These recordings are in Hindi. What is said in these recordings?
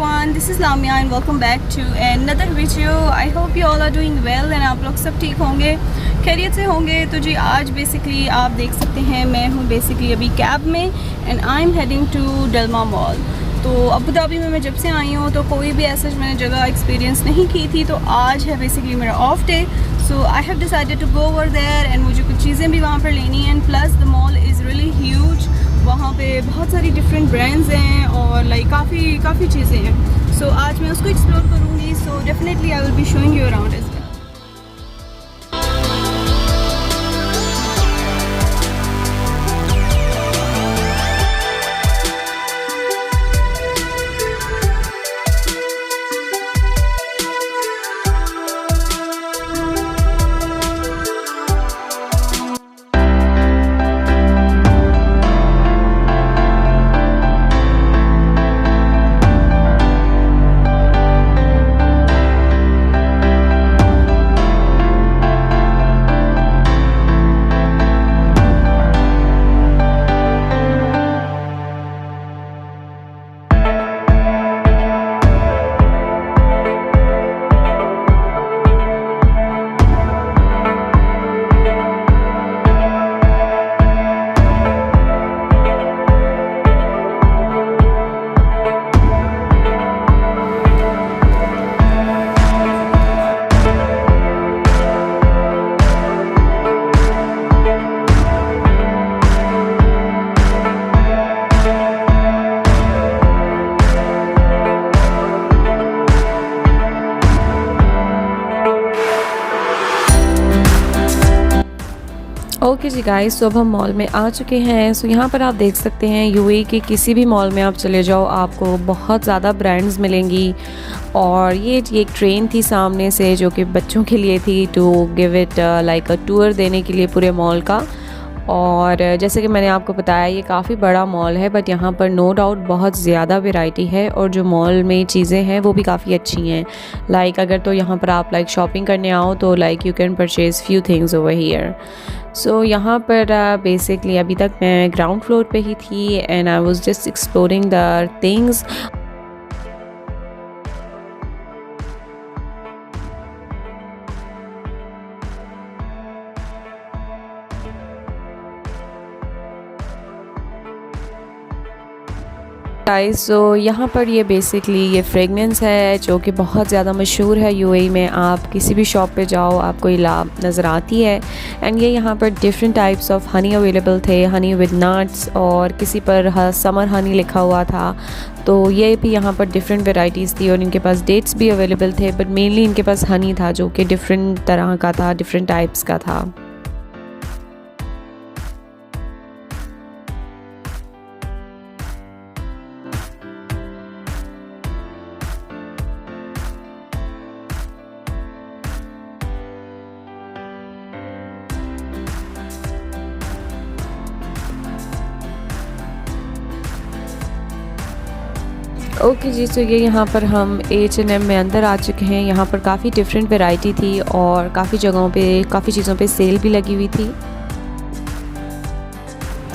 everyone, this is Lamia and welcome back to another video. I hope you all are doing well and आप लोग सब ठीक होंगे, खैरियत से होंगे। तो जी आज बेसिकली आप देख सकते हैं मैं हूँ बेसिकली अभी कैब में and I am heading to Delma mall. तो अबू धाबी में मैं जब से आई हूँ तो कोई भी ऐसा मैंने जगह एक्सपीरियंस नहीं की थी, तो आज है बेसिकली मेरा off day. So I have decided to go over there and मुझे कुछ चीज़ें भी वहाँ पर लेनी हैं। Plus the mall is really huge, वहाँ पे बहुत सारी डिफरेंट ब्रांड्स हैं और लाइक काफ़ी चीज़ें हैं। सो आज मैं उसको एक्सप्लोर करूँगी। So definitely I will be showing you around as well. Okay जी गाइस, तो अब हम मॉल में आ चुके हैं। सो यहाँ पर आप देख सकते हैं यूएई के किसी भी मॉल में आप चले जाओ आपको बहुत ज़्यादा ब्रांड्स मिलेंगी। और ये एक ट्रेन थी सामने से जो कि बच्चों के लिए थी, to give it like a tour देने के लिए पूरे मॉल का। और जैसे कि मैंने आपको बताया ये काफ़ी बड़ा मॉल है, बट यहाँ पर नो डाउट बहुत ज़्यादा वैरायटी है और जो मॉल में चीज़ें हैं वो भी काफ़ी अच्छी हैं। लाइक अगर तो यहाँ पर आप लाइक शॉपिंग करने आओ तो like you can purchase few things over here. So यहाँ पर बेसिकली अभी तक मैं ग्राउंड फ्लोर पे ही थी and I was just exploring the things. So यहाँ पर ये बेसिकली ये फ्रेगनेंस है जो कि बहुत ज़्यादा मशहूर है यूएई में। आप किसी भी शॉप पे जाओ आपको ये नज़र आती है। एंड ये यहाँ पर different types of honey available थे, हनी विद नट्स, और किसी पर समर हनी लिखा हुआ था। तो ये भी यहाँ पर डिफरेंट वेराइटीज़ थी और इनके पास डेट्स भी अवेलेबल थे, बट मेनली इनके पास हनी था जो कि डिफरेंट तरह का था, डिफरेंट टाइप्स का था। ओके जी, तो ये यहाँ पर हम H&M में अंदर आ चुके हैं। यहाँ पर काफ़ी डिफरेंट वैरायटी थी और काफ़ी जगहों पे काफ़ी चीज़ों पे सेल भी लगी हुई थी।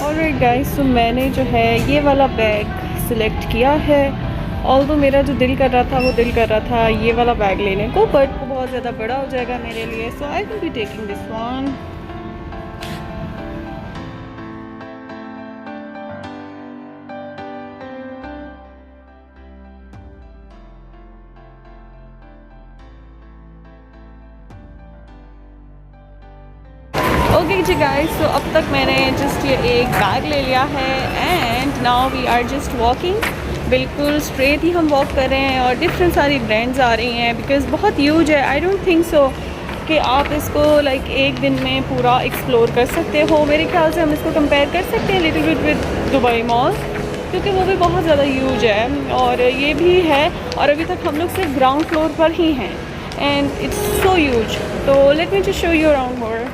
ऑलराइट गाइस, तो मैंने जो है ये वाला बैग सिलेक्ट किया है। ऑल्दो मेरा जो दिल कर रहा था ये वाला बैग लेने को, बट वो बहुत ज़्यादा बड़ा हो जाएगा मेरे लिए। So I will be taking this one. Okay जी गाइस, तो अब तक मैंने जस्ट ये एक बैग ले लिया है and now we are just walking. बिल्कुल स्ट्रेट ही हम वॉक कर रहे हैं और डिफरेंट सारी ब्रांड्स आ रही हैं बिकॉज़ बहुत ह्यूज है। आई डोंट थिंक सो कि आप इसको लाइक एक दिन में पूरा एक्सप्लोर कर सकते हो। मेरे ख्याल से हम इसको कंपेयर कर सकते हैं little bit with Dubai mall, क्योंकि वो भी बहुत ज़्यादा ह्यूज है और ये भी है। और अभी तक हम लोग सिर्फ ग्राउंड फ्लोर पर ही हैं एंड इट्स सो ह्यूज। तो late me just show you around more.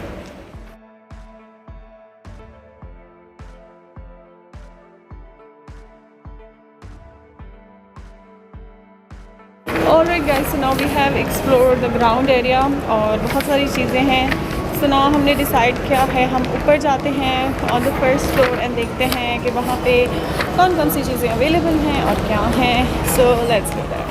Alright guys, so now we have explored the ground area और बहुत सारी चीज़ें हैं। सो नाउ हमने डिसाइड किया है हम ऊपर जाते हैं on the first floor and देखते हैं कि वहाँ पे कौन कौन सी चीज़ें अवेलेबल हैं और क्या हैं। So let's go there.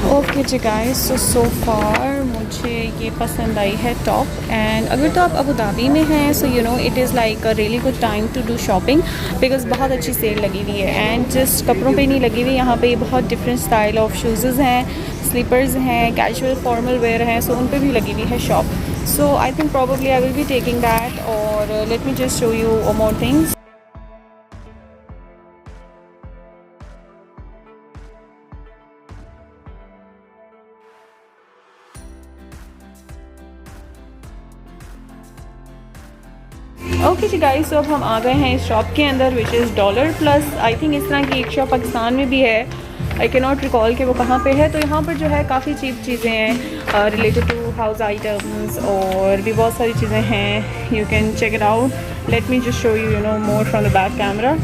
Okay जी गाइस, सो फार मुझे ये पसंद आई है टॉप। एंड अगर तो आप अबू धाबी में हैं so you know it is like a really good time to do shopping because बहुत अच्छी सेल लगी हुई है। एंड जस्ट कपड़ों पे नहीं लगी हुई, यहाँ पे बहुत डिफरेंट स्टाइल ऑफ शूज़ हैं, स्लीपर्स हैं, कैजुअल फॉर्मल वेयर हैं, सो उन पे भी लगी हुई है shop. So I think probably I will be taking that और let me just show you more things. Okay जी गाइस, तो अब हम आ गए हैं इस शॉप के अंदर which is dollar plus. I think इस तरह की एक शॉप पाकिस्तान में भी है, आई कैन नॉट रिकॉल कि वो कहाँ पे है। तो यहाँ पर जो है काफ़ी चीप चीज़ें हैं रिलेटेड टू हाउस आइटम्स और भी बहुत सारी चीज़ें हैं। You can check it out. Let me just show you you know more from the back camera.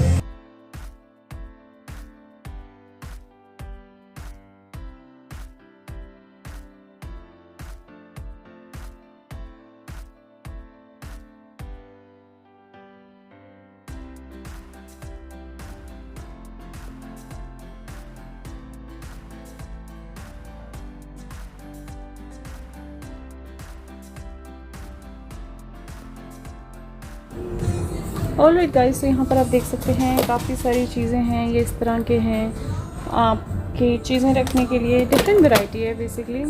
Alright guys, तो यहाँ पर आप देख सकते हैं काफ़ी सारी चीज़ें हैं, ये इस तरह के हैं आपकी चीज़ें रखने के लिए, डिफरेंट वैरायटी है बेसिकली।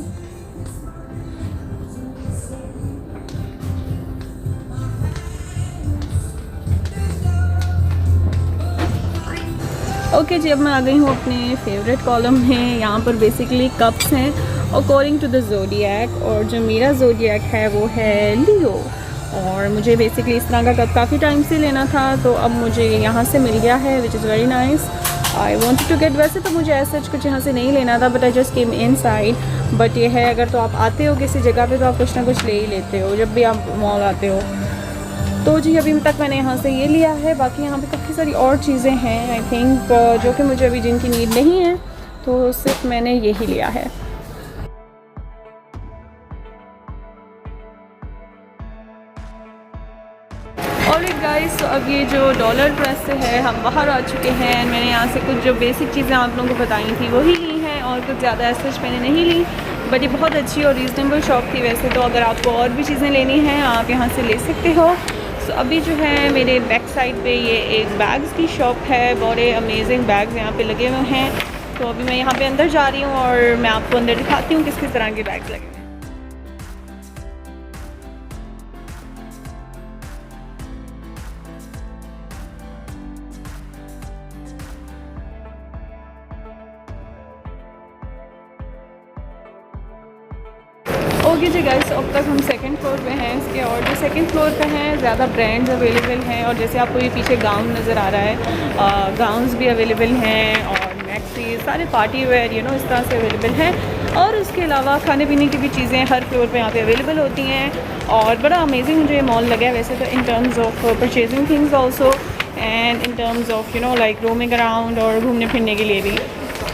ओके जी, अब मैं आ गई हूँ अपने फेवरेट कॉलम में। यहाँ पर बेसिकली कप्स हैं अकॉर्डिंग टू द ज़ोडिएक, और जो मेरा ज़ोडिएक है वो है लियो। और मुझे बेसिकली इस तरह का कप काफ़ी टाइम से लेना था, तो अब मुझे यहाँ से मिल गया है which is very nice. I wanted to get, वैसे तो मुझे ऐसा कुछ यहाँ से नहीं लेना था but I just came in side. But ये है अगर तो आप आते हो किसी जगह पे तो आप कुछ ना कुछ ले ही लेते हो जब भी आप मॉल आते हो। तो जी अभी तक मैंने यहाँ से ये लिया है, बाकी यहाँ पे काफ़ी सारी और चीज़ें हैं आई थिंक जो कि मुझे अभी जिनकी नीड नहीं है, तो सिर्फ मैंने यही लिया है। ऑलराइट गाइस, तो अब ये जो डॉलर प्रेस से है हम बाहर आ चुके हैं। मैंने यहाँ से कुछ जो बेसिक चीज़ें आप लोगों को बताई थी वही ली हैं और कुछ ज़्यादा ऐसा मैंने नहीं ली, बट ये बहुत अच्छी और रीज़नेबल शॉप थी। वैसे तो अगर आपको और भी चीज़ें लेनी हैं आप यहाँ से ले सकते हो। सो अभी जो है मेरे बैक साइड पे ये एक बैग्स की शॉप है, बड़े अमेजिंग बैग्स यहाँ पे लगे हुए हैं। तो अभी मैं यहाँ पे अंदर जा रही हूँ और मैं आपको अंदर दिखाती हूँ किस किस तरह के बैग्स लगे हुए हैं। ओके जी गाइस, अब तक हम सेकंड फ्लोर पे हैं इसके, और जो सेकंड फ्लोर पे हैं ज़्यादा ब्रांड्स अवेलेबल हैं। और जैसे आपको ये पीछे गाउन नज़र आ रहा है, गाउन्स भी अवेलेबल हैं और मैक्सी सारे पार्टी वेयर यू नो इस तरह से अवेलेबल हैं। और उसके अलावा खाने पीने की भी चीज़ें हर फ्लोर पे यहाँ पे अवेलेबल होती हैं। और बड़ा अमेजिंग मुझे ये मॉल लगा है वैसे तो, in terms of purchasing things also and in terms of you know like roaming around और घूमने फिरने के लिए भी।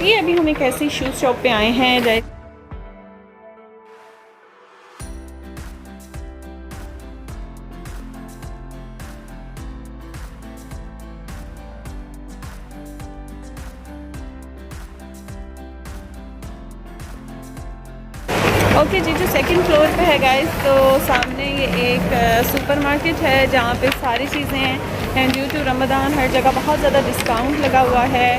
ये अभी हम एक ऐसी शूज़ शॉप पे आए हैं ओके जी, जो सेकंड फ्लोर पे है गाइस, तो सामने ये एक सुपरमार्केट है जहाँ पे सारी चीज़ें हैं एंड ड्यू टू रमज़ान हर जगह बहुत ज़्यादा डिस्काउंट लगा हुआ है।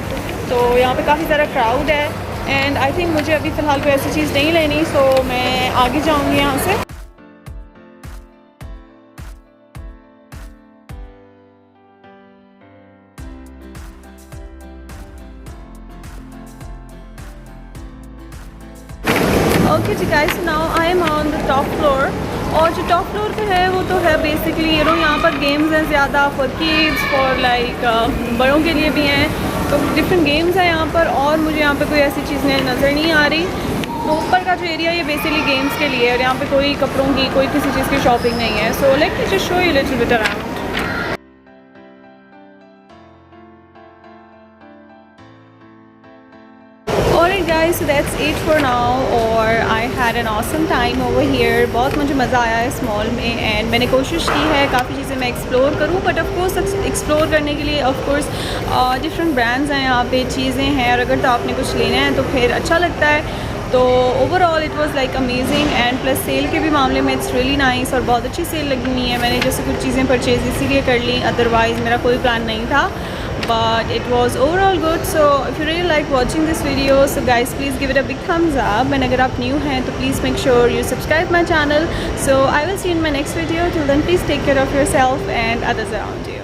तो यहाँ पे काफ़ी ज़्यादा क्राउड है एंड आई थिंक मुझे अभी फ़िलहाल कोई ऐसी चीज़ नहीं लेनी, सो मैं आगे जाऊँगी यहाँ से। ओके जी guys, now I am on the top floor. और जो टॉप फ्लोर पे है वो तो है बेसिकली यू नो यहाँ पर गेम्स हैं ज़्यादा फॉर किड्स, फॉर लाइक बड़ों के लिए भी हैं, तो डिफरेंट गेम्स हैं यहाँ पर। और मुझे यहाँ पे कोई ऐसी चीज़ नज़र नहीं आ रही। तो ऊपर का जो एरिया ये बेसिकली गेम्स के लिए है और यहाँ पे कोई कपड़ों की कोई किसी चीज़ की शॉपिंग नहीं है. So let me just show you little bit around. Alright guys, so that's it for now. और I had an awesome time over here. बहुत मुझे मज़ा आया इस मॉल में एंड मैंने कोशिश की है काफ़ी चीज़ें मैं एक्सप्लोर करूँ, बट ऑफ कोर्स एक्सप्लोर करने के लिए ऑफ कोर्स डिफरेंट ब्रांड्स हैं यहाँ पे, चीज़ें हैं, और अगर तो आपने कुछ लेना है तो फिर अच्छा लगता है. तो overall it was like amazing and plus sale के भी मामले में इट्स रियली नाइस और बहुत अच्छी सेल लगी हुई है. मैंने जैसे कुछ चीज़ें परचेज इसीलिए कर ली, अदरवाइज़ मेरा कोई प्लान नहीं था. But it was overall good. So if you really like watching this video, so guys please give it a big thumbs up, and अगर आप new हैं तो please make sure you subscribe my channel. So I will see you in my next video. Till then please take care of yourself and others around you.